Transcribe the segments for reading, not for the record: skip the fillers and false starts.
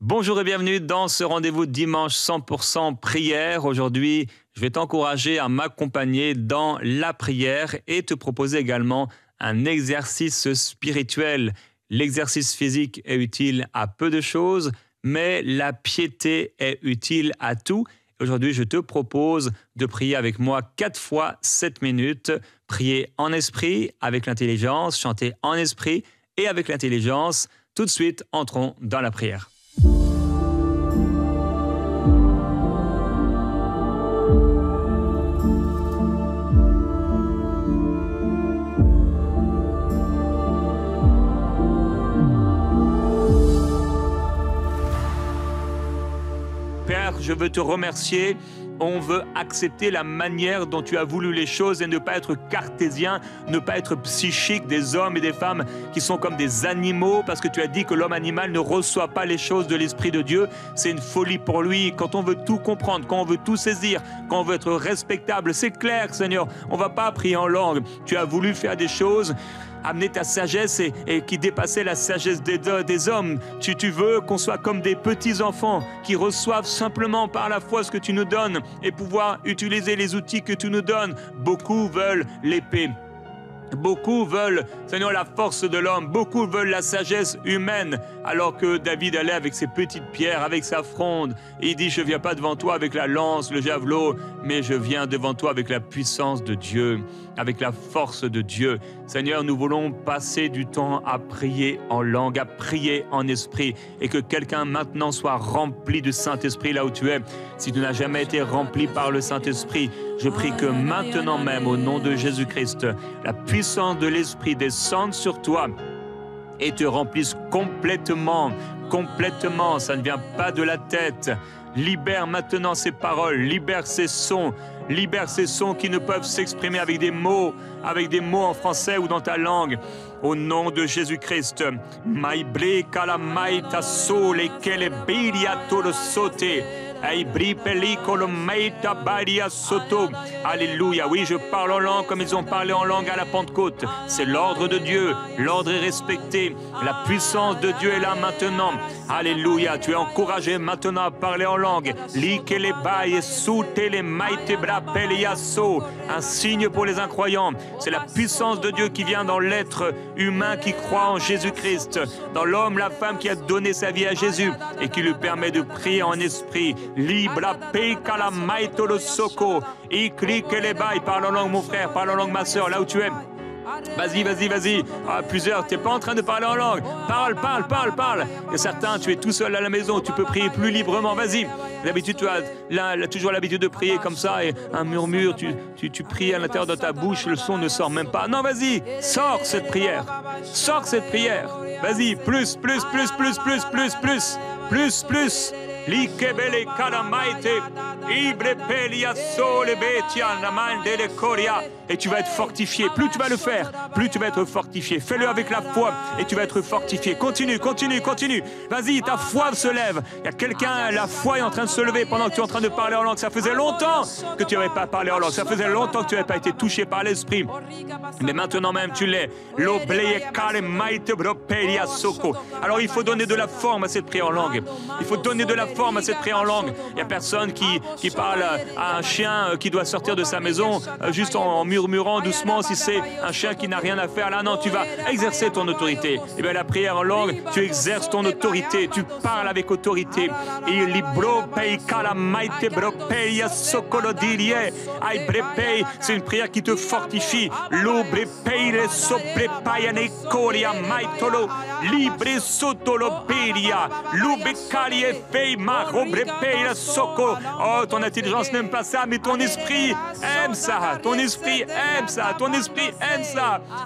Bonjour et bienvenue dans ce rendez-vous dimanche 100% prière. Aujourd'hui, je vais t'encourager à m'accompagner dans la prière et te proposer également un exercice spirituel. L'exercice physique est utile à peu de choses, mais la piété est utile à tout. Aujourd'hui, je te propose de prier avec moi 4 fois 7 minutes. Prier en esprit, avec l'intelligence, chanter en esprit et avec l'intelligence. Tout de suite, entrons dans la prière. Père, je veux te remercier. On veut accepter la manière dont tu as voulu les choses et ne pas être cartésien, ne pas être psychique, des hommes et des femmes qui sont comme des animaux, parce que tu as dit que l'homme animal ne reçoit pas les choses de l'Esprit de Dieu. C'est une folie pour lui. Quand on veut tout comprendre, quand on veut tout saisir, quand on veut être respectable, c'est clair, Seigneur, on ne va pas prier en langue. Tu as voulu faire des choses, amener ta sagesse et qui dépassait la sagesse des hommes. Tu veux qu'on soit comme des petits-enfants qui reçoivent simplement par la foi ce que tu nous donnes et pouvoir utiliser les outils que tu nous donnes. Beaucoup veulent l'épée. Beaucoup veulent, Seigneur, la force de l'homme. Beaucoup veulent la sagesse humaine. Alors que David allait avec ses petites pierres, avec sa fronde. Et il dit, je ne viens pas devant toi avec la lance, le javelot, mais je viens devant toi avec la puissance de Dieu, avec la force de Dieu. Seigneur, nous voulons passer du temps à prier en langue, à prier en esprit. Et que quelqu'un maintenant soit rempli du Saint-Esprit là où tu es. Si tu n'as jamais été rempli par le Saint-Esprit, je prie que maintenant même, au nom de Jésus-Christ, la puissance de l'Esprit descende sur toi et te remplisse complètement, complètement. Ça ne vient pas de la tête. Libère maintenant ces paroles, libère ces sons qui ne peuvent s'exprimer avec des mots en français ou dans ta langue. Au nom de Jésus-Christ. Alléluia. Oui, je parle en langue comme ils ont parlé en langue à la Pentecôte. C'est l'ordre de Dieu. L'ordre est respecté. La puissance de Dieu est là maintenant. Alléluia. Tu es encouragé maintenant à parler en langue. Un signe pour les incroyants. C'est la puissance de Dieu qui vient dans l'être humain qui croit en Jésus-Christ. Dans l'homme, la femme qui a donné sa vie à Jésus et qui lui permet de prier en esprit. Libra peka la maitolo soko. Parle en langue, mon frère, parle en langue, ma soeur, là où tu es. Vas-y. Ah, plusieurs, tu n'es pas en train de parler en langue. Parle. Et certains, tu es tout seul à la maison, tu peux prier plus librement. Vas-y. D'habitude, tu as toujours l'habitude de prier comme ça, et un murmure, tu pries à l'intérieur de ta bouche, le son ne sort même pas. Non, vas-y, sors cette prière. Vas-y, plus. Likebele kalamaite, ibre pelia sole betia namandele koria. Et tu vas être fortifié. Plus tu vas le faire, plus tu vas être fortifié. Fais-le avec la foi et tu vas être fortifié. Continue. Vas-y, ta foi se lève. Il y a quelqu'un, la foi est en train de se lever pendant que tu es en train de parler en langue. Ça faisait longtemps que tu n'avais pas parlé en langue. Ça faisait longtemps que tu n'avais pas été touché par l'Esprit. Mais maintenant même, tu l'es. Alors, il faut donner de la forme à cette prière en langue. Il n'y a personne qui parle à un chien qui doit sortir de sa maison juste en murmurant doucement si c'est un chien qui n'a rien à faire. Là, non, tu vas exercer ton autorité. Et bien, la prière en langue, tu exerces ton autorité. Tu parles avec autorité. C'est une prière qui te fortifie. Oh, ton intelligence n'aime pas ça, mais ton esprit aime ça.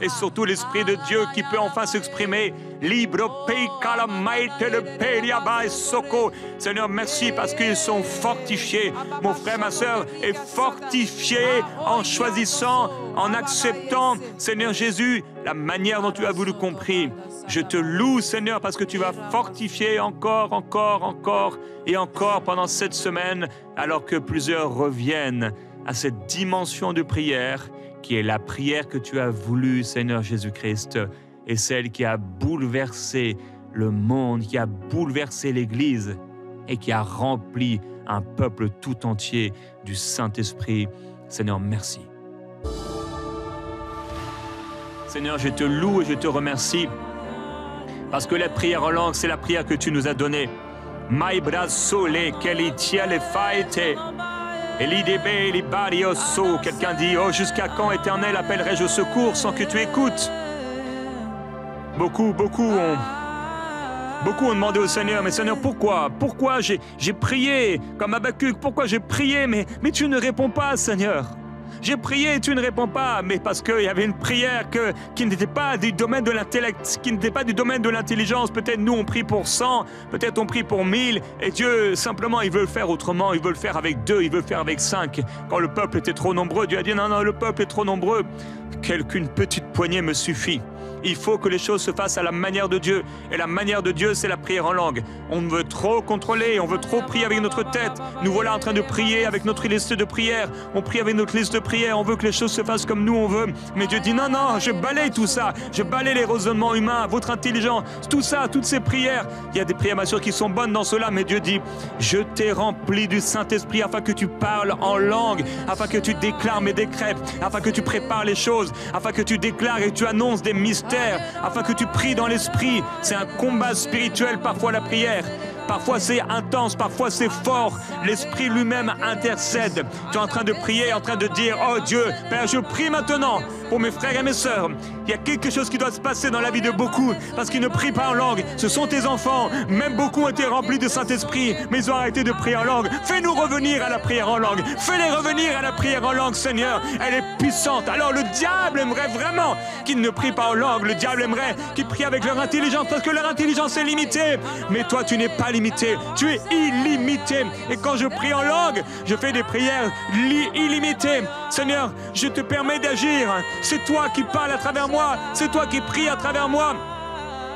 Et surtout l'Esprit de Dieu qui peut enfin s'exprimer. Seigneur, merci parce qu'ils sont fortifiés. Mon frère, ma soeur est fortifié en choisissant, en acceptant, Seigneur Jésus, la manière dont tu as voulu compris. Je te loue, Seigneur, parce que tu vas fortifier encore et encore pendant cette semaine, alors que plusieurs reviennent à cette dimension de prière qui est la prière que tu as voulu, Seigneur Jésus-Christ, et celle qui a bouleversé le monde, qui a bouleversé l'Église et qui a rempli un peuple tout entier du Saint-Esprit. Seigneur, merci. Seigneur, je te loue et je te remercie parce que la prière en langue, c'est la prière que tu nous as donnée. Quelqu'un dit, oh, jusqu'à quand, Éternel, appellerai-je au secours sans que tu écoutes? Beaucoup ont demandé au Seigneur, mais Seigneur, pourquoi? Pourquoi j'ai prié comme Habakkuk? Pourquoi j'ai prié, mais tu ne réponds pas, Seigneur? J'ai prié et tu ne réponds pas, mais parce qu'il y avait une prière qui n'était pas du domaine de l'intellect, qui n'était pas du domaine de l'intelligence. Peut-être nous, on prie pour 100, peut-être on prie pour 1000, et Dieu, simplement, il veut le faire autrement, il veut le faire avec 2, il veut le faire avec 5. Quand le peuple était trop nombreux, Dieu a dit, non, le peuple est trop nombreux, qu'une petite poignée me suffit. Il faut que les choses se fassent à la manière de Dieu. Et la manière de Dieu, c'est la prière en langue. On veut trop contrôler, on veut trop prier avec notre tête. Nous voilà en train de prier avec notre liste de prières. On prie avec notre liste de prières, on veut que les choses se fassent comme nous on veut. Mais Dieu dit non, je balaye tout ça. Je balaye les raisonnements humains, votre intelligence, tout ça, toutes ces prières. Il y a des prières, bien sûr, qui sont bonnes dans cela, mais Dieu dit, je t'ai rempli du Saint-Esprit afin que tu parles en langue, afin que tu déclares mes décrets, afin que tu prépares les choses, afin que tu déclares et tu annonces des mystères, afin que tu pries dans l'esprit. C'est un combat spirituel parfois la prière. Parfois c'est intense, parfois c'est fort. L'Esprit lui-même intercède. Tu es en train de prier, en train de dire, oh Dieu, Père, je prie maintenant pour mes frères et mes sœurs. Il y a quelque chose qui doit se passer dans la vie de beaucoup parce qu'ils ne prient pas en langue. Ce sont tes enfants. Même beaucoup ont été remplis de Saint-Esprit, mais ils ont arrêté de prier en langue. Fais-nous revenir à la prière en langue. Fais-les revenir à la prière en langue, Seigneur. Elle est puissante. Alors le diable aimerait vraiment qu'ils ne prient pas en langue. Le diable aimerait qu'ils prient avec leur intelligence parce que leur intelligence est limitée. Mais toi, tu n'es pas limité. Tu es illimité. Et quand je prie en langue, je fais des prières illimitées. Seigneur, je te permets d'agir. C'est toi qui parles à travers moi. C'est toi qui pries à travers moi.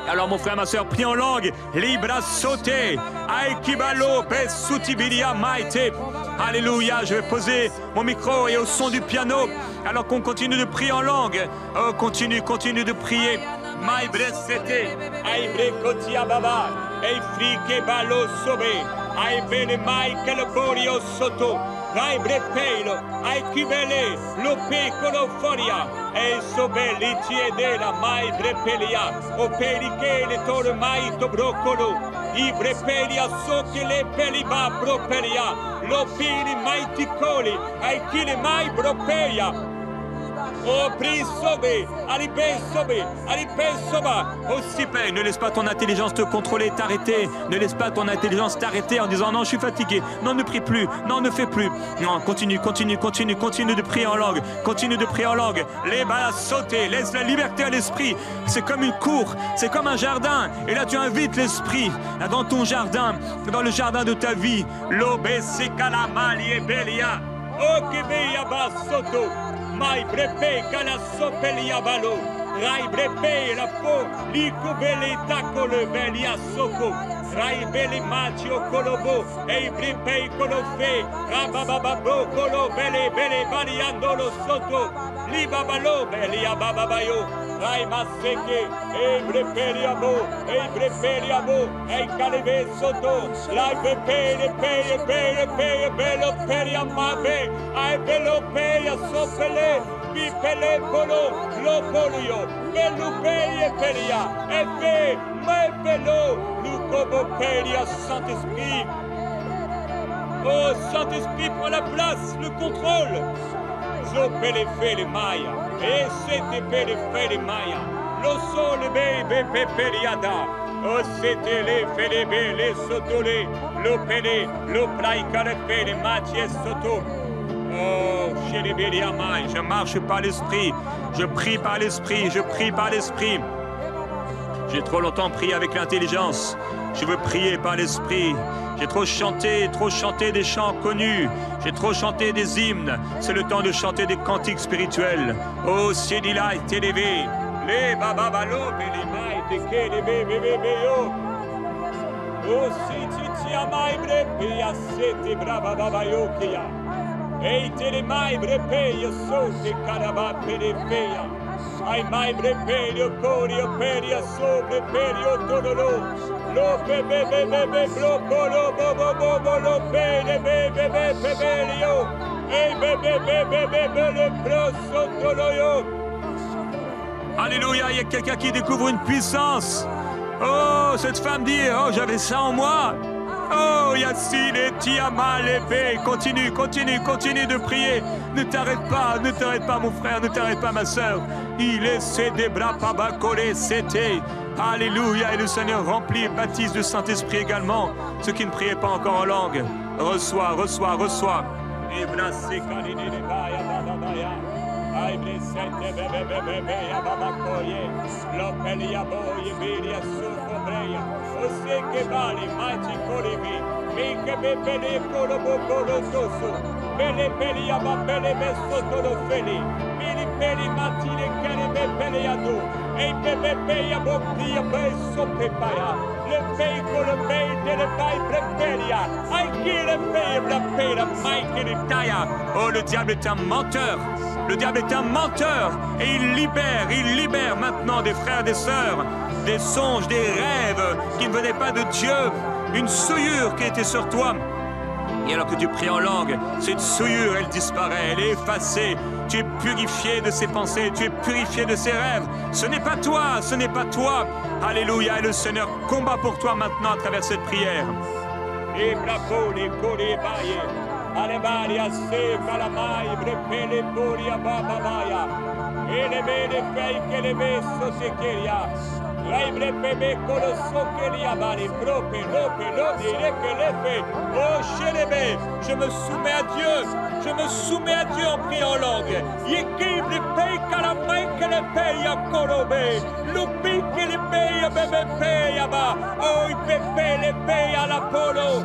Alors mon frère, ma soeur, prie en langue. Libra sauté. Aikibalo pesutibiria maite. Alléluia, je vais poser mon micro et au son du piano. Alors qu'on continue de prier en langue. Oh, continue de prier. Maibre sete. Aibre kotia baba. Eifrike balo sobe. Aibele mai keleborio soto. Aibre peilo. Aikibele. Lope koloforia. E sobeli tiedela mai brepelia. O perike le tore mai to brocolo. Ibre pelia so che le peliba bropelia. Lo pili mai ticoli. Aikile mai bropelia. Oh, prie sobe, alipe soba. Oh, si paix, ne laisse pas ton intelligence te contrôler, t'arrêter. Ne laisse pas ton intelligence t'arrêter en disant non, je suis fatigué. Non, ne prie plus. Non, ne fais plus. Non, continue de prier en langue. Continue de prier en langue. Les balles sauter, laisse la liberté à l'esprit. C'est comme une cour, c'est comme un jardin. Et là, tu invites l'esprit dans ton jardin, dans le jardin de ta vie. L'obé sekalamali e belia. Oh, que beia basoto. Mai brepe cala sopelia balo, rai brepe la po, lico bele taco le belia soco, rai bele macio colobo, e brepe colofe, rabababo colo bele baliando lo soto, libabalo belia bababayo, rai maseke, e brepelia bo, e calebe soto, la brepe belo peria mabe, ai belo peria sopele. Bipele polo, lo polio, belupeye peria, efe, me pelo, lukobo peria, Saint-Esprit. Oh, Saint-Esprit, prends la place, le contrôle. Zopele fe les mailles, et c'était pele fe les mailles. Lo sole bebe peperiada. Oh, c'était les félébé, les sotolé, lo pele, lo plaika le fe les matches soto. Oh, je marche par l'esprit, je prie par l'esprit, je prie par l'esprit. J'ai trop longtemps prié avec l'intelligence, je veux prier par l'esprit. J'ai trop chanté des chants connus, j'ai trop chanté des hymnes. C'est le temps de chanter des cantiques spirituels. Oh, Siedila est élevé, les bababalo, les mailles, les quais, les bébés, oh, si ti amai brepia, sete brava babayo kia. Ei te le mai brepeia, so te caraba perefeia. Ai mai breperio corio peria sobre perio tololo. Lo bebe bebe blo bolo bobo bobo lo bebe bebe bebelio. Ei bebe bebe bebe le proso toloyo. Alléluia, il y a quelqu'un qui découvre une puissance. Oh, cette femme dit, oh, j'avais ça en moi. Oh, Yassine, Tiama, l'épée. Continue, continue, continue de prier. Ne t'arrête pas, mon frère, ne t'arrête pas, ma soeur. Il est cédé, bras, paba, collé, c'était. Alléluia, et le Seigneur remplit et baptise du Saint-Esprit également. Ceux qui ne priaient pas encore en langue, reçois, reçois, reçois. Ai blessete bebe bebe ya baba koye lo pelia boye bilia su cobreia o se che vale maci colivi mi che bebe le colo bolo toso bele pelia ba bele messo todo feli mili peli matine che ne bebe ya do e bebe peia bobia beso pepaya le pei con le pei delle pai preperia ai che le pei la pera mai che ne taia. Oh, le diable est un menteur. Le diable est un menteur et il libère maintenant des frères, des sœurs, des songes, des rêves qui ne venaient pas de Dieu, une souillure qui était sur toi. Et alors que tu pries en langue, cette souillure, elle disparaît, elle est effacée. Tu es purifié de ses pensées, tu es purifié de ses rêves. Ce n'est pas toi, ce n'est pas toi. Alléluia, et le Seigneur combat pour toi maintenant à travers cette prière. Et bravo, les colébaillés. Alevaria se calamai brepele boria babaya ele bene fei che le messo se cheria lei brepebe colo so che li abali prope lo dire che le fait oh chelebe je me soumets à Dieu en priant en langue yeki brepei calamai che le peia colobe lupi che le peia bebe peia ba oh i pepe le peia la polo.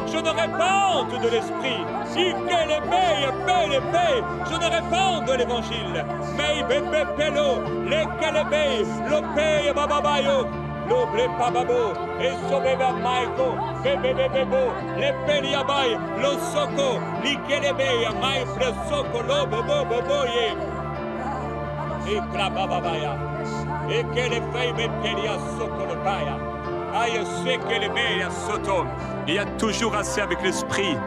Je n'aurai pas honte de l'esprit. Je n'aurai pas honte de l'évangile. Mais bébé pelo, les calébé, l'opé bababayo, l'oblé pababo, et sobeba maiko, bébé bébébo, les peliabai, lo soko, l'ikélébé, mai presoko, lo bobo boboye. Et krabababaya, et que les feuilles mépelia soko le baya. Il y a toujours assez avec l'esprit.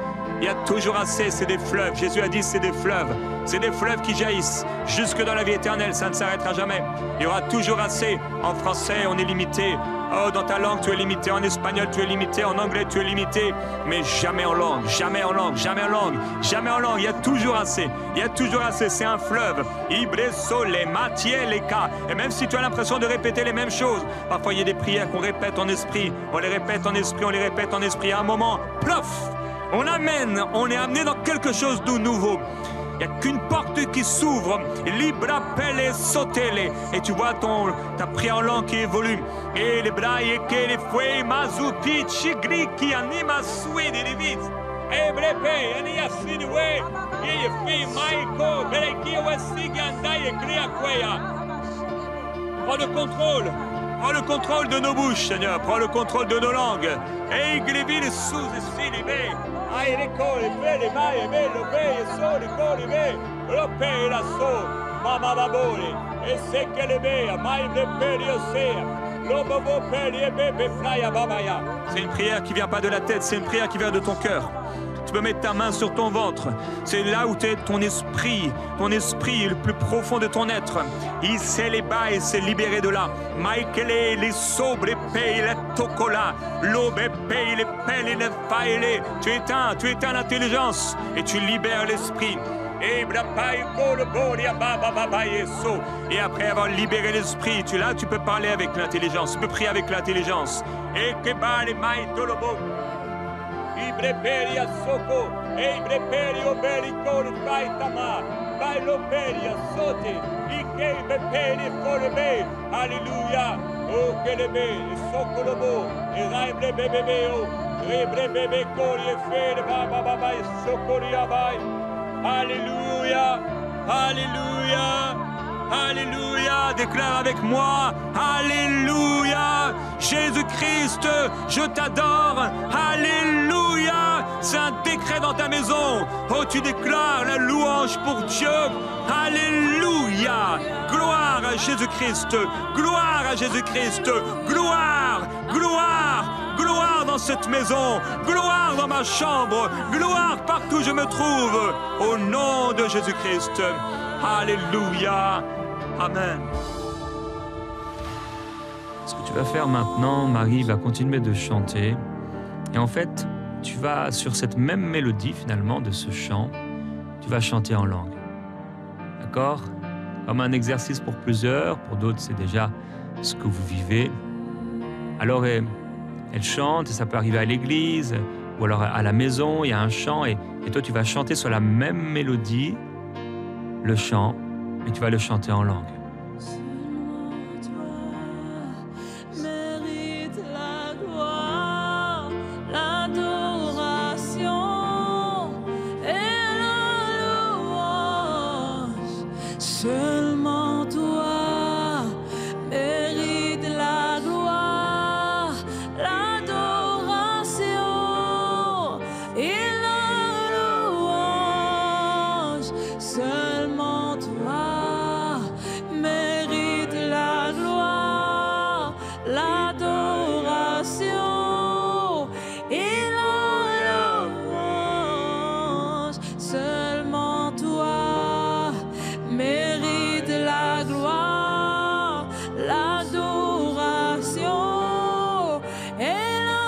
Il y a toujours assez, c'est des fleuves. Jésus a dit c'est des fleuves. C'est des fleuves qui jaillissent jusque dans la vie éternelle. Ça ne s'arrêtera jamais. Il y aura toujours assez. En français, on est limité. Oh, dans ta langue, tu es limité. En espagnol, tu es limité. En anglais, tu es limité. Mais jamais en langue. Jamais en langue. Jamais en langue. Jamais en langue. Il y a toujours assez. Il y a toujours assez. C'est un fleuve. Ibreso, les matières, les cas. Et même si tu as l'impression de répéter les mêmes choses, parfois il y a des prières qu'on répète en esprit. On les répète en esprit. On les répète en esprit. À un moment, plof! On est amené dans quelque chose de nouveau. Il n'y a qu'une porte qui s'ouvre. Libra pelle sotele. Et tu vois ta prière en langue qui évolue. Et les bras et que les fouets mazupi chigri qui anima sui di riviz. E brepe ania sinue. E fi maiko bereki wasigi andai e cria quea. Prends le contrôle. Prends le contrôle de nos bouches, Seigneur. Prends le contrôle de nos langues. Et glivile sous et silibé. Ai recole, vele mai, bello, bello, sole, coli, ve, rope la so, mamma babole, e se che le bea, mai le peli osea, l'obobo peli e bebe flaya babaya. C'est une prière qui vient pas de la tête, c'est une prière qui vient de ton cœur. Tu peux mettre ta main sur ton ventre. C'est là où est ton esprit le plus profond de ton être. Il s'est les bas et s'est libéré de là. Michael, les sobres, paye, les tocola, l'aube, paye, les pelles, les failles. Tu éteins l'intelligence et tu libères l'esprit. Et après avoir libéré l'esprit, tu peux parler avec l'intelligence, tu peux prier avec l'intelligence. Et que bale mai tolobo. Ibreperia soko, ibreperio bericol faitama, bailo peria sote, ike beperi forbe, alléluia, oh que le bé, soko lobo, et raibre bebebeo, rebre bebe corie fere, baba baba, sokoria bai, alléluia, alléluia. Alléluia, déclare avec moi, alléluia, Jésus-Christ Jésus-Christ, je t'adore. Alléluia. C'est un décret dans ta maison. Oh, tu déclares la louange pour Dieu. Alléluia. Gloire à Jésus-Christ. Gloire à Jésus-Christ. Gloire, gloire, gloire dans cette maison. Gloire dans ma chambre. Gloire partout où je me trouve. Au nom de Jésus-Christ. Alléluia. Amen. Ce que tu vas faire maintenant, Marie va continuer de chanter. Et en fait, tu vas, sur cette même mélodie finalement de ce chant, tu vas chanter en langue. D'accord? Comme un exercice pour plusieurs, pour d'autres c'est déjà ce que vous vivez. Alors elle chante, ça peut arriver à l'église, ou alors à la maison, il y a un chant, et toi tu vas chanter sur la même mélodie, le chant, et tu vas le chanter en langue. Seulement toi mérites la gloire, l'adoration et la louange. Seulement toi mérites la gloire, l'adoration et la louange. Seulement toi mérite la gloire, l'adoration et la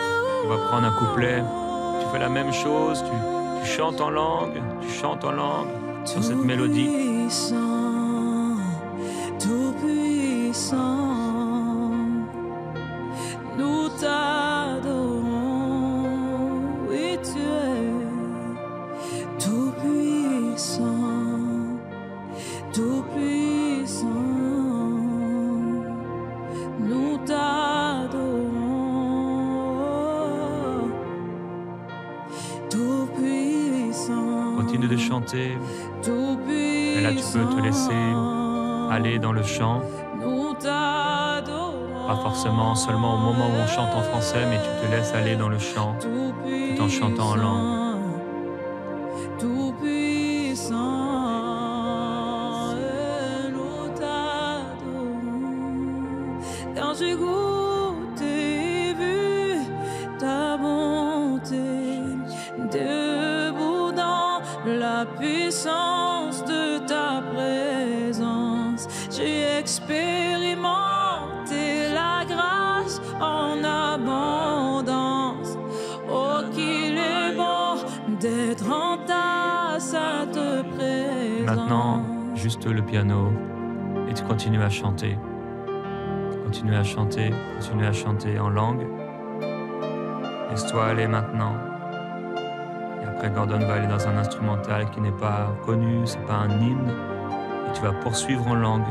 louange. On va prendre un couplet, tu fais la même chose, tu chantes en langue, sur cette mélodie. Tout puissant, nous t'adorons, oui tu es tout puissant. Tout puissant, nous t'adorons. Tout puissant. Continue de chanter. Tout puissant. Et là, tu peux te laisser aller dans le chant. Nous t'adorons. Pas forcément seulement au moment où on chante en français, mais tu te laisses aller dans le chant tout en chantant en langue. Tout puissant. Quand j'ai goûté et vu ta bonté, debout dans la puissance de ta présence, j'ai expérimenté la grâce en abondance. Oh, qu'il est bon d'être en ta sainte présence. Maintenant, juste le piano, et tu continues à chanter. Continue à chanter en langue. Laisse-toi aller maintenant. Et après, Gordon va aller dans un instrumental qui n'est pas connu, c'est pas un hymne. Et tu vas poursuivre en langue.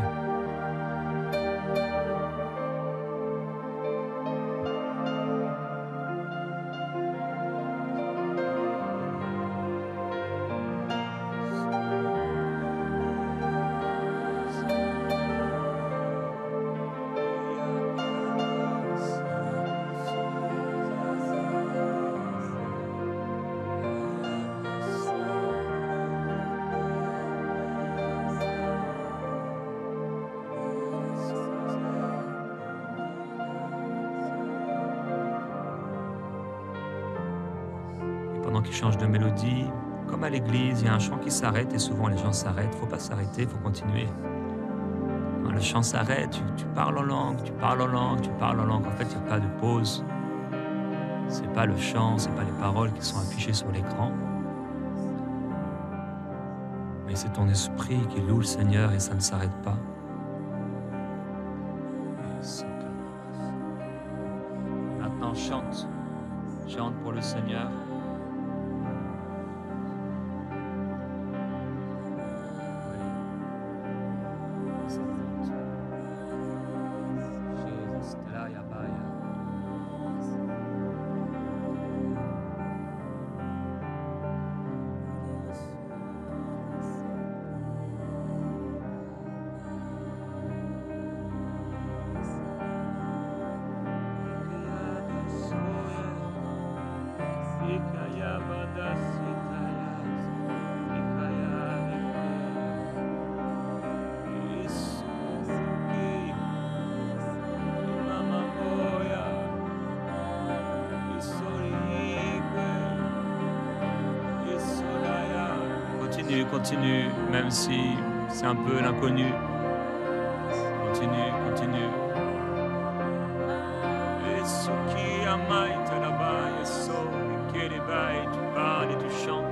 Pendant qu'il change de mélodie, comme à l'église, il y a un chant qui s'arrête et souvent les gens s'arrêtent. Il ne faut pas s'arrêter, il faut continuer. Quand le chant s'arrête, tu parles en langue, tu parles en langue. En fait, il n'y a pas de pause. Ce n'est pas le chant, ce n'est pas les paroles qui sont affichées sur l'écran. Mais c'est ton esprit qui loue le Seigneur et ça ne s'arrête pas. Maintenant, chante. Chante pour le Seigneur. Continue, même si c'est un peu l'inconnu. Continue. Tu parles et tu chantes.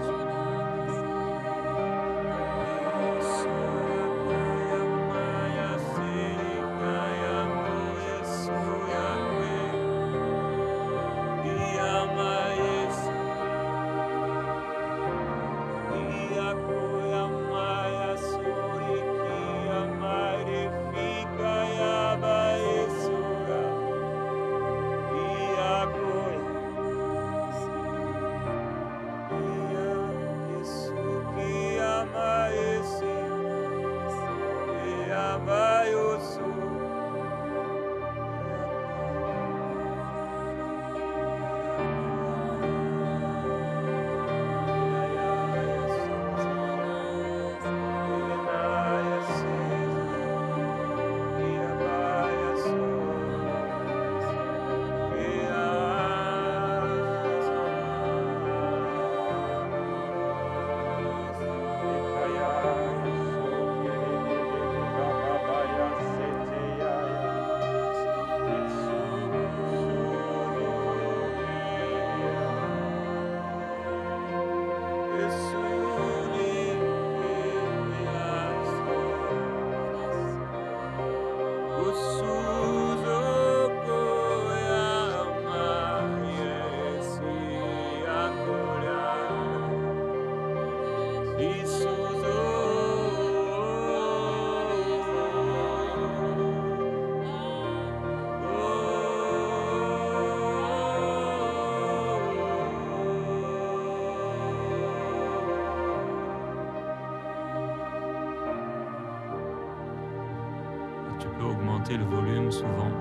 Augmenter le volume souvent.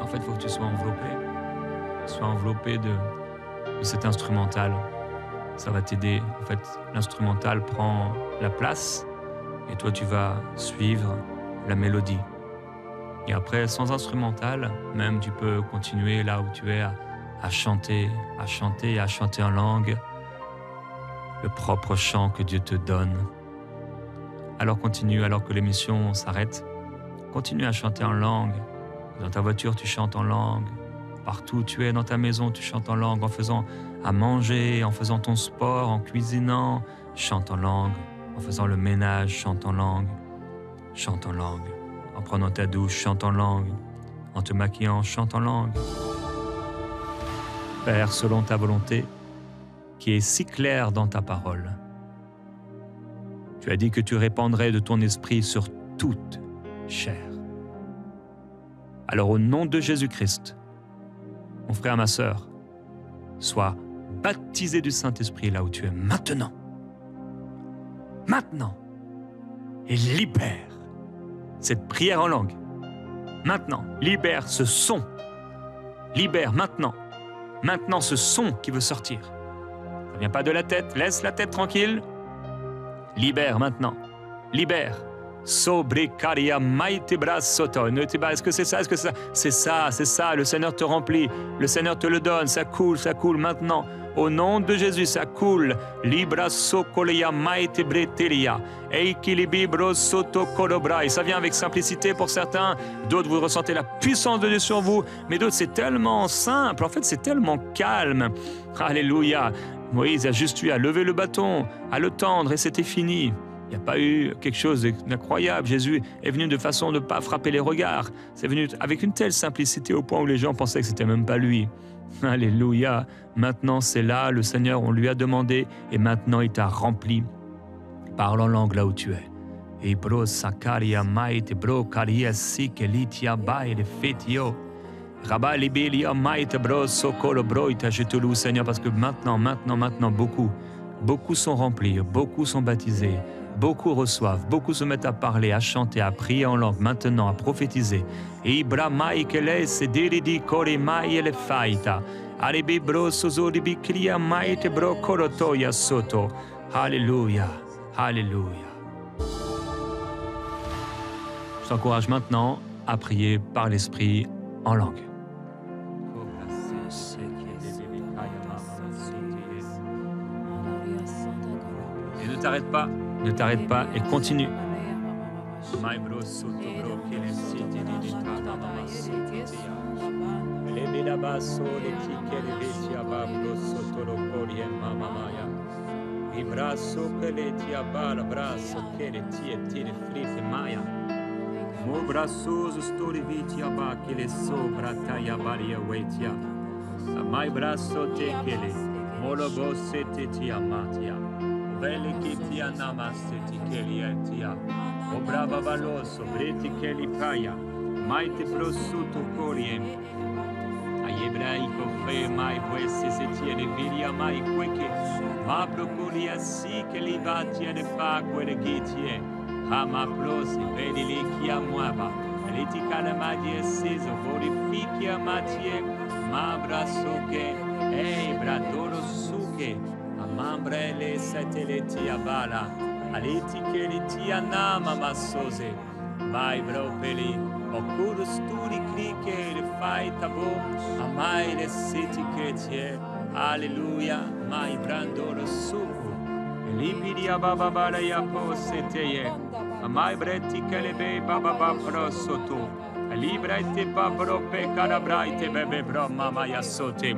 En fait, il faut que tu sois enveloppé de cet instrumental. Ça va t'aider. En fait, l'instrumental prend la place et toi, tu vas suivre la mélodie. Et après, sans instrumental, même tu peux continuer là où tu es à chanter en langue le propre chant que Dieu te donne. Alors continue, alors que l'émission s'arrête. Continue à chanter en langue. Dans ta voiture, tu chantes en langue. Partout où tu es, dans ta maison, tu chantes en langue. En faisant à manger, en faisant ton sport, en cuisinant, chante en langue. En faisant le ménage, chante en langue. Chante en langue. En prenant ta douche, chante en langue. En te maquillant, chante en langue. Père, selon ta volonté, qui est si claire dans ta parole, tu as dit que tu répandrais de ton esprit sur toute chair. Alors au nom de Jésus-Christ, mon frère, ma sœur, sois baptisé du Saint-Esprit là où tu es maintenant. Maintenant. Et libère cette prière en langue. Maintenant. Libère ce son. Libère maintenant. Maintenant ce son qui veut sortir. Ça ne vient pas de la tête. Laisse la tête tranquille. Libère maintenant. Libère. Sobrekaria maite brasoto. Est-ce que c'est ça? Est-ce que c'est ça? C'est ça. Le Seigneur te remplit. Le Seigneur te le donne. Ça coule maintenant. Au nom de Jésus, ça coule. Libra sokoleya maite bretelia. Eikilibibro soto kolobrai. Ça vient avec simplicité pour certains. D'autres, vous ressentez la puissance de Dieu sur vous. Mais d'autres, c'est tellement simple. En fait, c'est tellement calme. Alléluia. Moïse a juste eu à lever le bâton, à le tendre et c'était fini. Il n'y a pas eu quelque chose d'incroyable. Jésus est venu de façon de ne pas frapper les regards. C'est venu avec une telle simplicité au point où les gens pensaient que c'était même pas lui. Alléluia. Maintenant, c'est là, le Seigneur, on lui a demandé et maintenant, il t'a rempli. Parle en langue là où tu es. Et bro sakaria maite bro karia sikelitia baile fetio. Rabba libelia maite bro sokolo broita. Je te loue, Seigneur, parce que maintenant, beaucoup sont remplis, beaucoup sont baptisés, Beaucoup reçoivent, beaucoup se mettent à parler, à chanter, à prier en langue, maintenant à prophétiser. Ibra mai kele se diridi kore mai ele faita. Alibi bro sozo libi kriya mai te bro korotoya soto. Alléluia, alléluia. Je t'encourage maintenant à prier par l'Esprit en langue. Et ne t'arrête pas et continue. Mo braçoso storivitia ba que le sobra taia baria weitia. Mai braço te kele, molobo sete tia matia. Vele que tia namaste ti kelietia. O brava valoso, breti keli paia. Mai te prosuto coriem. Ai ebraico fe mai puesse se tiene viria mai queke. Ma procuria si che li vatia de fa quelle gitie. Ama plose, vedi li chia muava, liticana madie seso, vorificia matie, ma brasoche, bradoro suche, amambrele satelliti bala, alitiche li tia nama massose, mai bropeli, ocuro studi cliche, le fai tabo, amai le seti cretie, alleluia, mai brandoro suco. Lipidia baba bala ya poseteye, amai bretti kelebe baba bapro soto, librete babro pe carabraite bebe bro mama ya sote,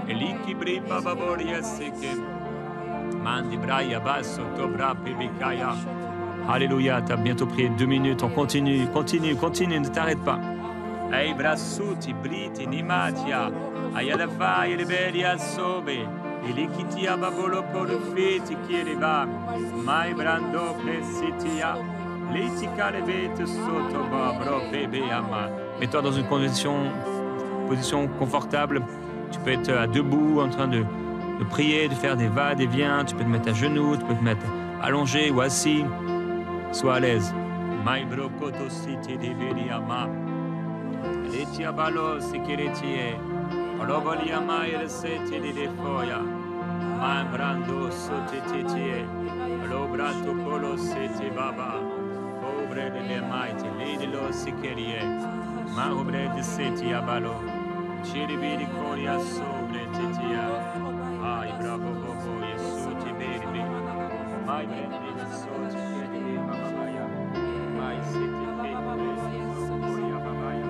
likibri baba boria seke, mandi braia basso to brape bikaya. Alléluia, t'as bientôt prié 2 minutes, on continue, ne t'arrête pas. Ei brasuti briti nimatia, ayala fai le beria sobe. E li kitia babolo polo feti chiedeva, mai brando plesitia, litica le bete sotto babro bébé ama. Mets-toi dans une position confortable. Tu peux être debout en train de prier, de faire des va-et-vient. Tu peux te mettre à genoux, tu peux te mettre allongé ou assis. Sois à l'aise. Mai brocoto siti di veri ama. Litia balo sikiritie. Olovolia mai le seti di defoia, ma brando sottetitie, lo brato colo seti baba, pobre de le maite, lidi lo sicherie, ma obre de seti abalo, ciribidi coria sobre titia, ai bravo bobo, yesu ti beribi, mai bendi de soti chiedi babaya, mai seti fiti, coria babaya,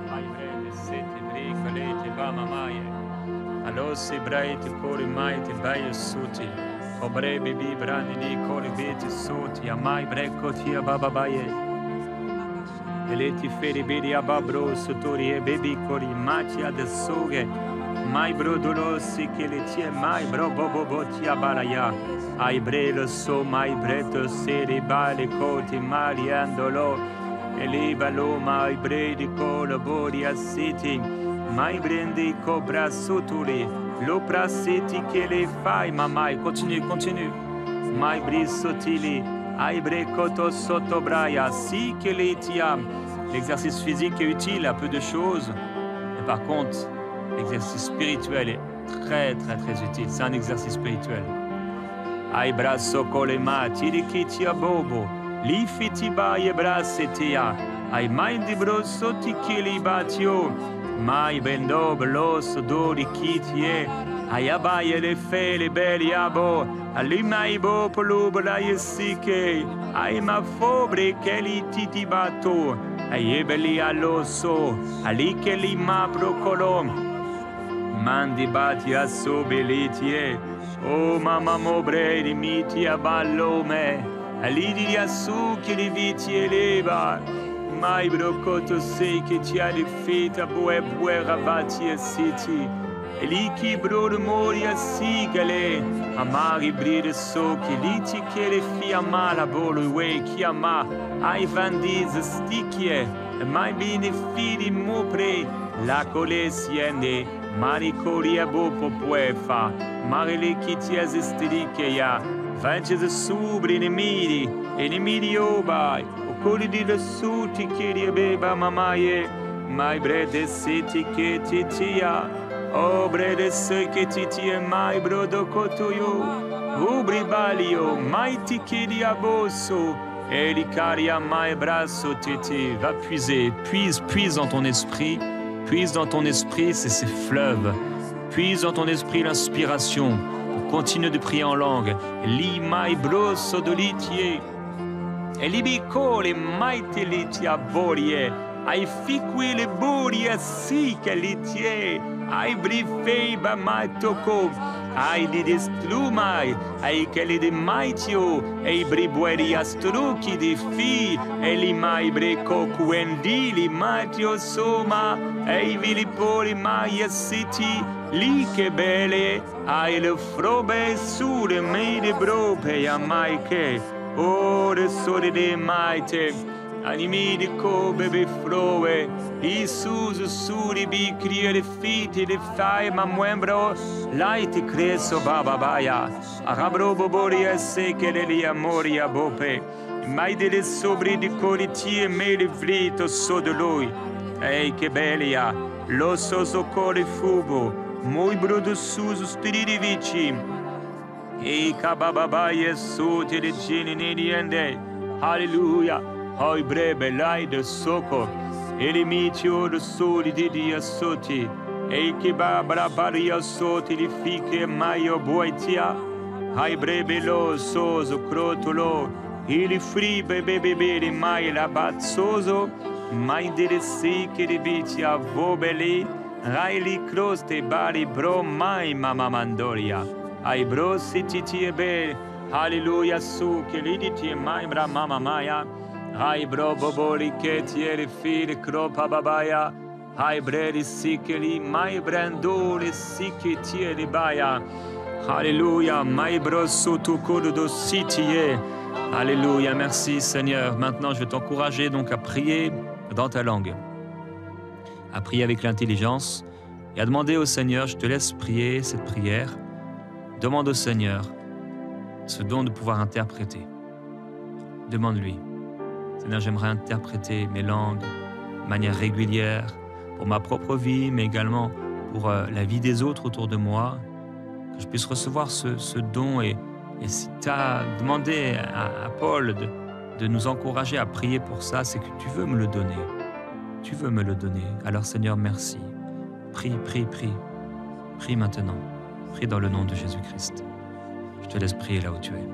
mai brede seti bricolete bamamaye, allo si braite cori mai te baie suti, obre bibi brani li cori beti suti, amai brecco tia bababaye, eleti feri bidi ababro suturi e bebi cori matia de soge, mai bro dolosi che le tie mai bro bobo tia balaya, ai bre lo so mai breto seri bale coti mariandolo, e li balo mai bre di colo bodi a siti, mai brendi cobra sotuli, lo prasiti che le fai, ma mai, continue, mai bris sottili, ai bre coto sotto braia, si che le tia. L'exercice physique est utile à peu de choses, mais par contre, l'exercice spirituel est très utile. C'est un exercice spirituel. Ai brasso colema, tirikitia bobo, li fitiba e brassetia, ai mind brosso tikili batio, mai bendo blos dori kitie, ai abaye le fe le belli abo, ali mai bo polubla yesike, ai ma fobre che li titibato, ai ebeli all'osso, ali che li ma procolom, mandi bati a sobelitie, oh mamma mobre di mitia ballome, ali di assu che li viti eleva, mai brocotto sei che ti ha le feta bue ravati e siti, e lì chi bro mori a sigale, amari bride so che liti che le fia mala bolo uè chi ama, ai vandise sticchie, e mai bene fidi mopre, la colesiene, mari coria bopo puefa, mari le chi ti esistiriche ya, Fanci subri nemidi obai, okoli di lassù ti chiedi beba mamaye, mai brede siti che ti tia, o brede se che ti tia mai brodo kotoyo, ubri balio, mai ti chiedi a bosso, et l'icaria mai brasso titi, va puiser, puise dans ton esprit, ces fleuves, puise dans ton esprit l'inspiration. Continue de prier en langue. Li mai brosso dolitie. E libico le mai te litia borie. Ai fiqui le borie si che litie. Ai brifei ba mai tocco. Ai di destlumai. Ai che li de maitio. E bribueri astrucchi di fi. E li mai breco quendili maitio soma. E vilipoli mai siti. Lì che belle, hai le frobe su le mede brope a mai che, ore sole de maite, animi di cobe be froe, i susu su di bicri e fiti di fai ma muembro, laiti creso bababaya, arabro bobori e secche degli amori a bope, mai delle sobri di coritie me di flito so de lui, ehi che belia, lo so core fubo, muy brudo suso stiri vici. E kababaye su te de gini niende. Hallelujah. Hoi brebe lai de soko. E li mitio de soli di dia soti. E che babra baria soti li fiche maio boitia. Hai brebe lo soso crotolo. E li fribe bebe di mai la bazzoso. Mai de si che di vicia vobeli. Raili croste bari bro mai mama mandoria. Ai bro sititi e be. Alleluia su che liditi e mai bra mama maya. Ai bro boboli che tieri fili cropa babaya. Ai bredi sikeli mai brandole sike tieri baya. Alléluia, mai bro soto kodo sitie. Alléluia, merci Seigneur. Maintenant je vais t'encourager donc à prier dans ta langue. À prier avec l'intelligence et à demander au Seigneur, je te laisse prier cette prière, demande au Seigneur ce don de pouvoir interpréter. Demande-lui, Seigneur, j'aimerais interpréter mes langues de manière régulière pour ma propre vie, mais également pour la vie des autres autour de moi, que je puisse recevoir ce don. Et si tu as demandé à Paul de nous encourager à prier pour ça, c'est que tu veux me le donner. Tu veux me le donner. Alors Seigneur, merci. Prie, prie, prie. Prie maintenant. Prie dans le nom de Jésus-Christ. Je te laisse prier là où tu es.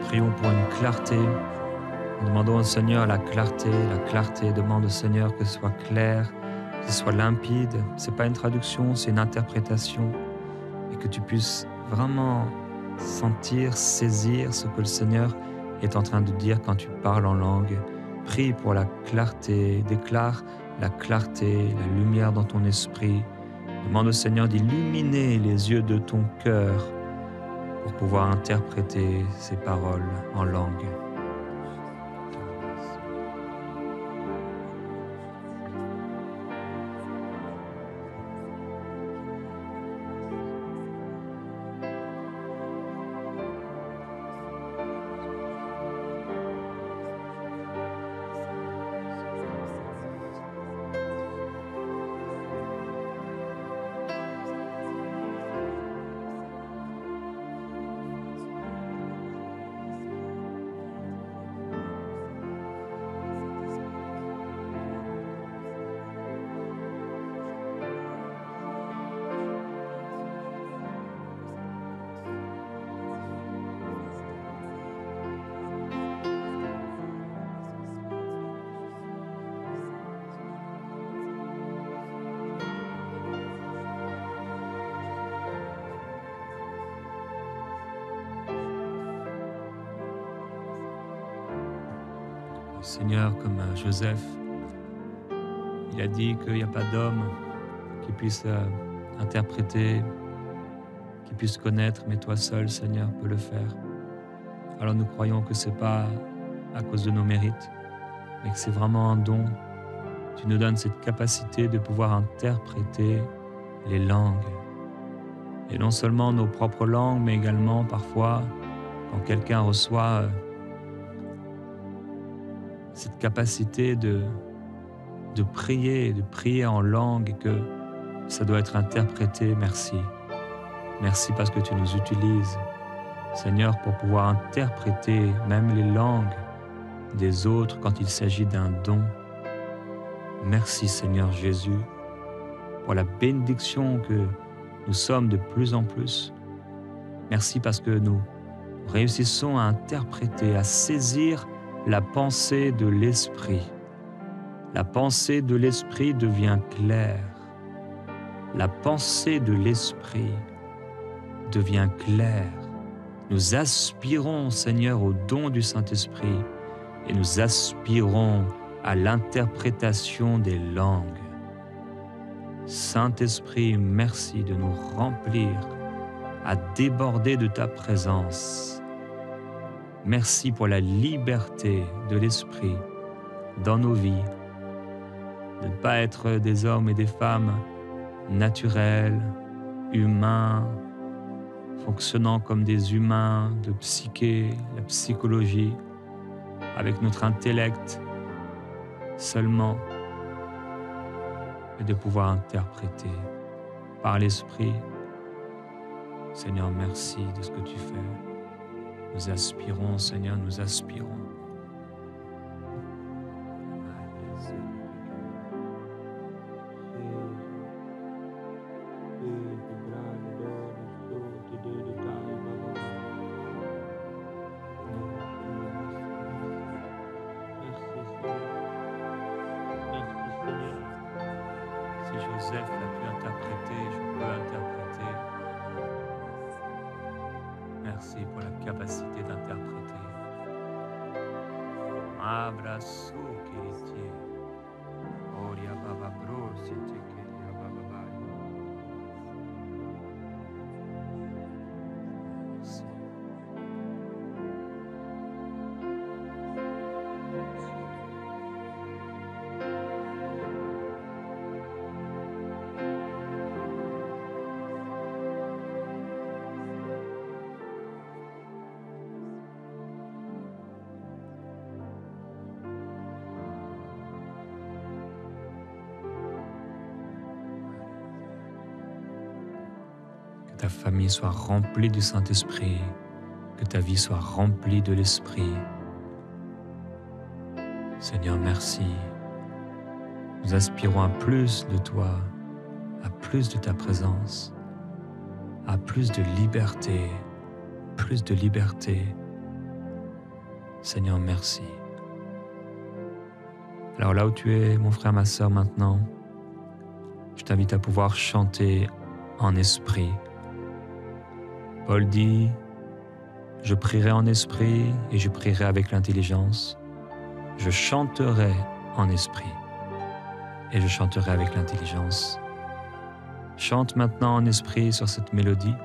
Prions pour une clarté. Demandons au Seigneur la clarté. Demande au Seigneur que ce soit clair, que ce soit limpide. Ce n'est pas une traduction, c'est une interprétation. Et que tu puisses vraiment sentir, saisir ce que le Seigneur est en train de dire quand tu parles en langue. Prie pour la clarté. Déclare la clarté, la lumière dans ton esprit. Demande au Seigneur d'illuminer les yeux de ton cœur pour pouvoir interpréter ces paroles en langue. Seigneur, comme Joseph, il a dit qu'il n'y a pas d'homme qui puisse interpréter, qui puisse connaître, mais toi seul, Seigneur, peux le faire. Alors nous croyons que ce n'est pas à cause de nos mérites, mais que c'est vraiment un don. Tu nous donnes cette capacité de pouvoir interpréter les langues. Et non seulement nos propres langues, mais également parfois, quand quelqu'un reçoit cette capacité de prier en langue et que ça doit être interprété, merci. Merci parce que tu nous utilises, Seigneur, pour pouvoir interpréter même les langues des autres quand il s'agit d'un don. Merci, Seigneur Jésus, pour la bénédiction que nous sommes de plus en plus. Merci parce que nous réussissons à interpréter, à saisir la pensée de l'Esprit. La pensée de l'Esprit devient claire. La pensée de l'Esprit devient claire. Nous aspirons, Seigneur, au don du Saint-Esprit et nous aspirons à l'interprétation des langues. Saint-Esprit, merci de nous remplir, à déborder de ta présence. Merci pour la liberté de l'Esprit dans nos vies, de ne pas être des hommes et des femmes naturels, humains, fonctionnant comme des humains de psyché, la psychologie, avec notre intellect seulement, et de pouvoir interpréter par l'Esprit. Seigneur, merci de ce que tu fais. Nous aspirons, Seigneur, nous aspirons. Joseph a pu interpréter, je peux interpréter. Merci pour la capacité d'interpréter. Abraço, querido. Oria baba bro, c'était queria baba bari. Merci. Que ta famille soit remplie du Saint-Esprit, que ta vie soit remplie de l'Esprit. Seigneur, merci. Nous aspirons à plus de toi, à plus de ta présence, à plus de liberté, plus de liberté. Seigneur, merci. Alors là où tu es, mon frère, ma sœur, maintenant, je t'invite à pouvoir chanter en esprit. Paul dit, je prierai en esprit et je prierai avec l'intelligence. Je chanterai en esprit et je chanterai avec l'intelligence. Chante maintenant en esprit sur cette mélodie.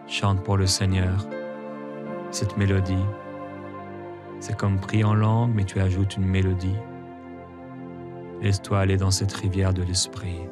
Chante pour le Seigneur. Cette mélodie, c'est comme prier en langue, mais tu ajoutes une mélodie. Laisse-toi aller dans cette rivière de l'esprit.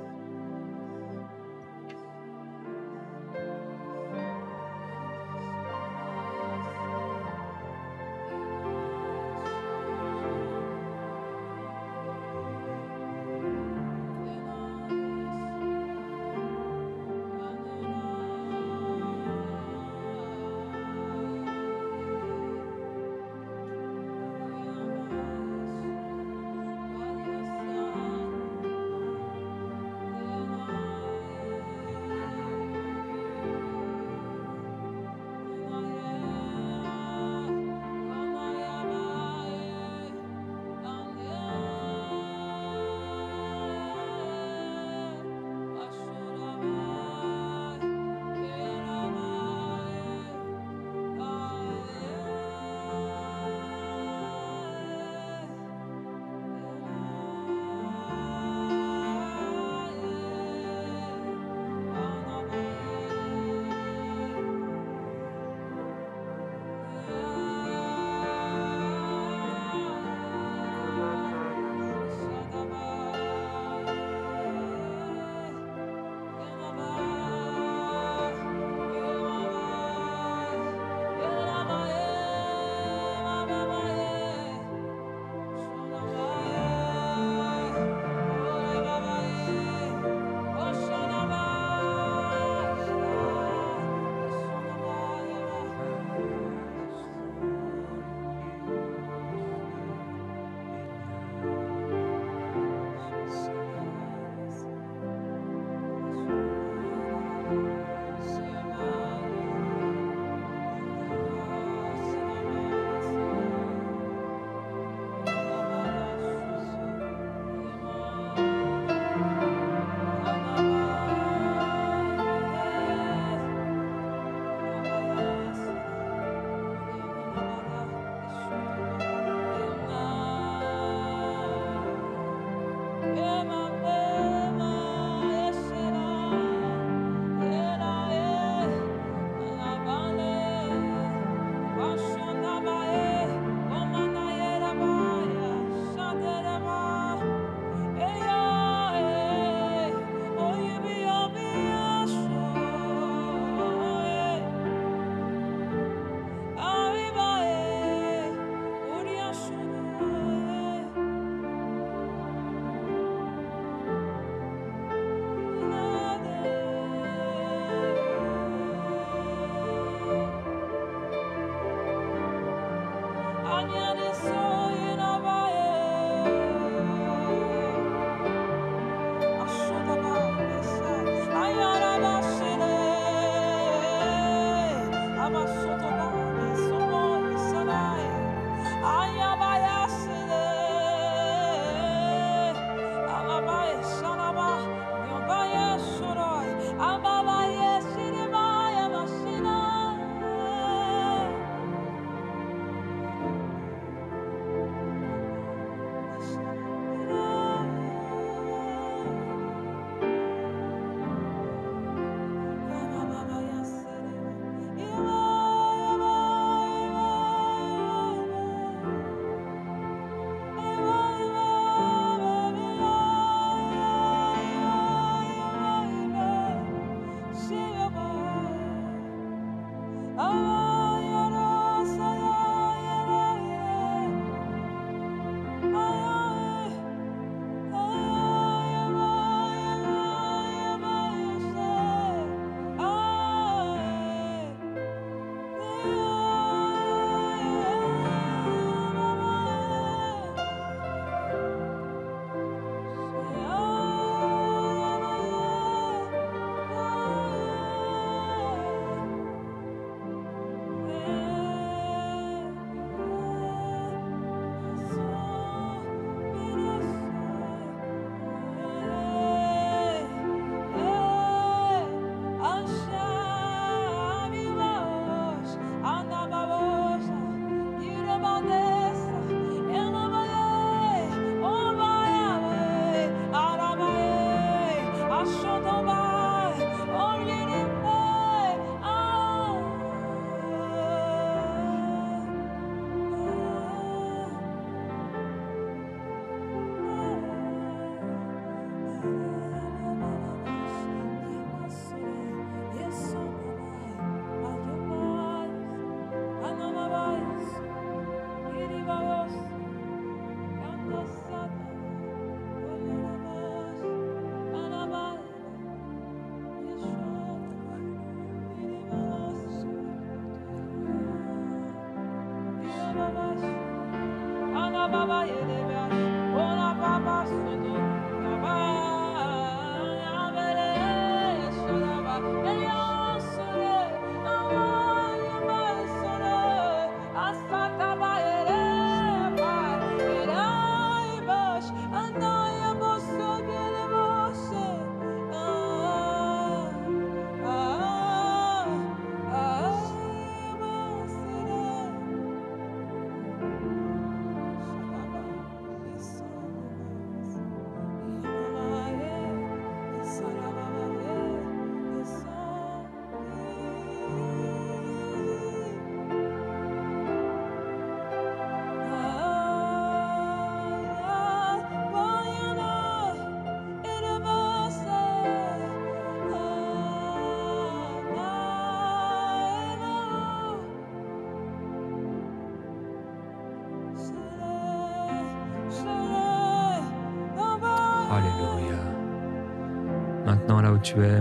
tu es,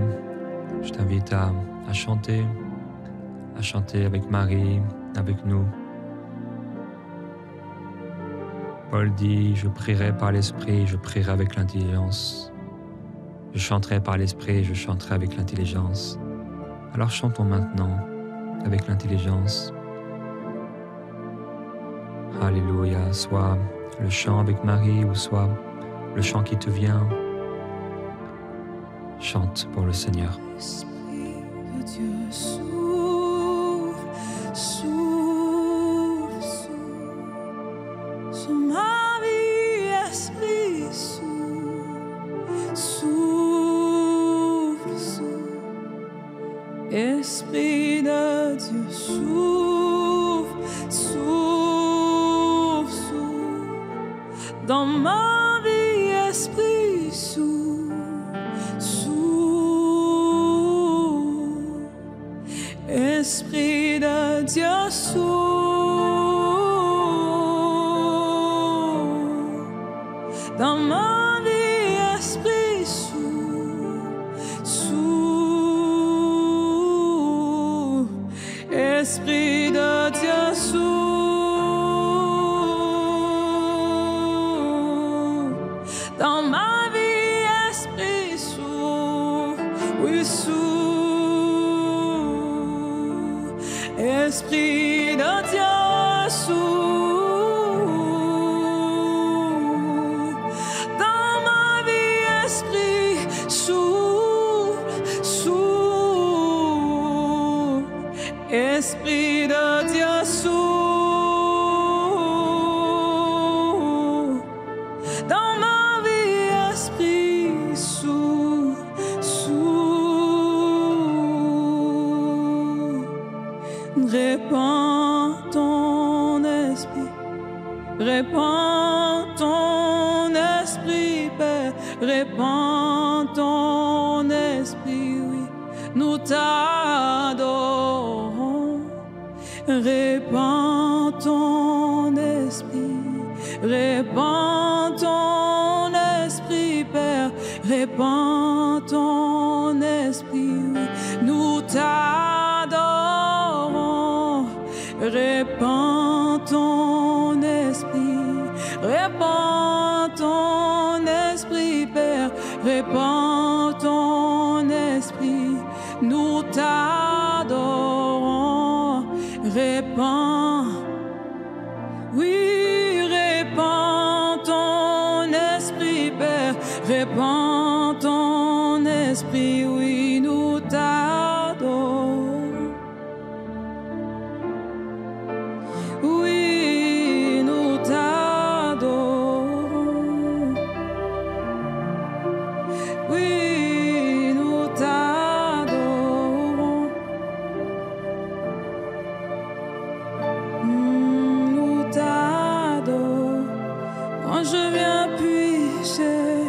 je t'invite à chanter avec Marie, avec nous. Paul dit, je prierai par l'esprit, je prierai avec l'intelligence. Je chanterai par l'esprit, je chanterai avec l'intelligence. Alors chantons maintenant avec l'intelligence. Alléluia, soit le chant avec Marie ou soit le chant qui te vient. Chante pour le Seigneur. Esprit de Dieu, souffle, souffle, souffle sur ma vie, esprit, souffle, souffle, souffle. Esprit de Dieu, souffle, souffle, souffle dans ma vie, esprit, souffle, souffle. Esprit de Dieu, souffle dans ma vie, esprit, souffle, souffle. Esprit de Dieu, souffle dans ma vie, esprit, souffle, oui, souffle. Esprit de Dieu, souffle dans ma vie, esprit, souffle, souffle. Esprit de Dieu, souffle dans ma vie, esprit, souffle, souffle. Répands ton esprit, répands ton esprit, Père, répands ton esprit, oui, nous t'adorons. Répands ton esprit, répands ton esprit, Père, répands ton esprit, oui, nous t'adorons. Répands ton esprit, répands ton esprit, Père, répands ton esprit, nous t'adorons. Répands, oui, répands ton esprit, Père, répands ton esprit, oui, nous t'adorons. Oui, nous t'adorons. Oui, nous t'adorons. Nous t'adorons. Quand je viens puiser,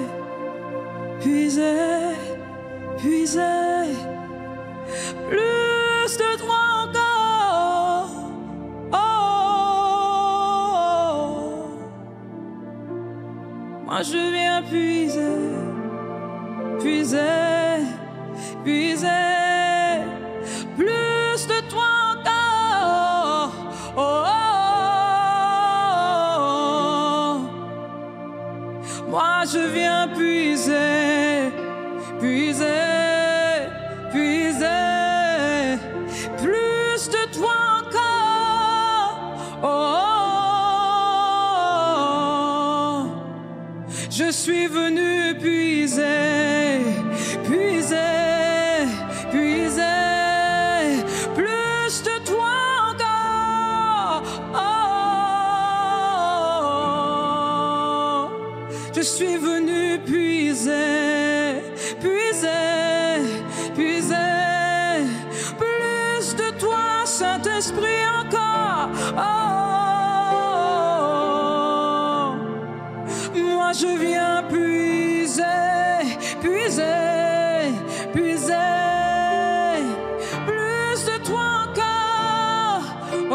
puiser, puiser, plus de toi encore. Oh, moi je viens puiser, puiser, puiser, plus de toi encore. Oh, moi je viens puiser, puiser, puiser, plus de toi encore. Oh, je suis venu puiser, puiser, puiser, plus de toi encore. Oh, je suis venu puiser, puiser, puiser, plus de toi, Saint-Esprit, encore. Oh, moi je viens puiser, puiser, puiser, plus de toi encore. Oh,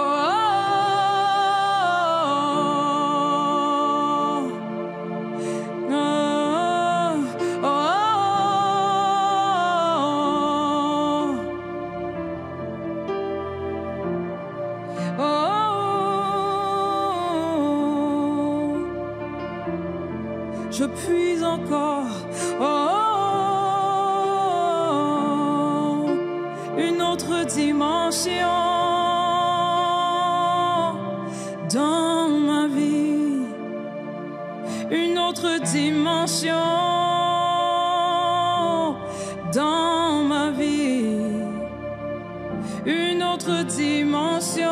oh, oh, oh, je puise encore. Une autre dimension dans ma vie, une autre dimension dans ma vie, une autre dimension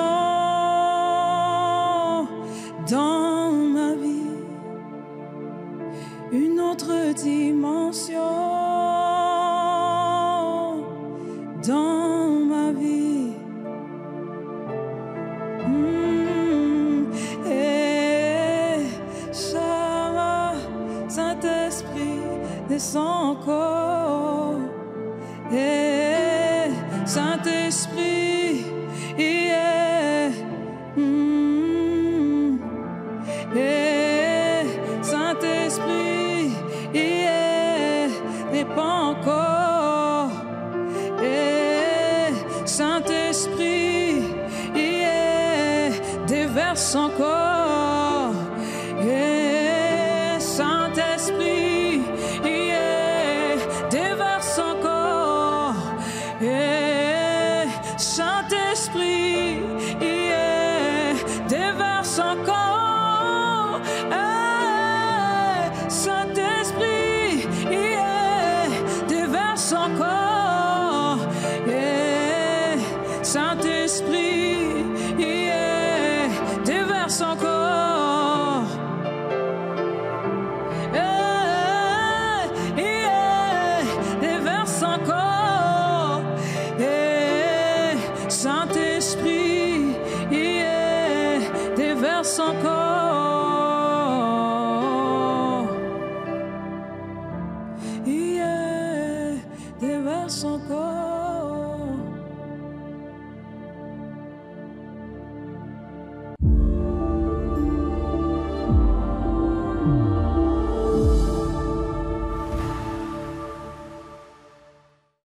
dans ma vie, une autre dimension dans ma vie. Shama, Saint-Esprit, descends encore. Saint-Esprit, yeah. Saint-Esprit, yeah. N'est pas encore. Saint-Esprit, yeah. Déverse encore. Saint-Esprit, yeah. Déverse encore. Saint-Esprit, yeah. Déverse encore. Saint-Esprit, yeah. Déverse encore. Saint-Esprit, yeah. Déverse encore. Déverse encore. Saint-Esprit, yeah. Déverse encore. Yeah. Déverse encore.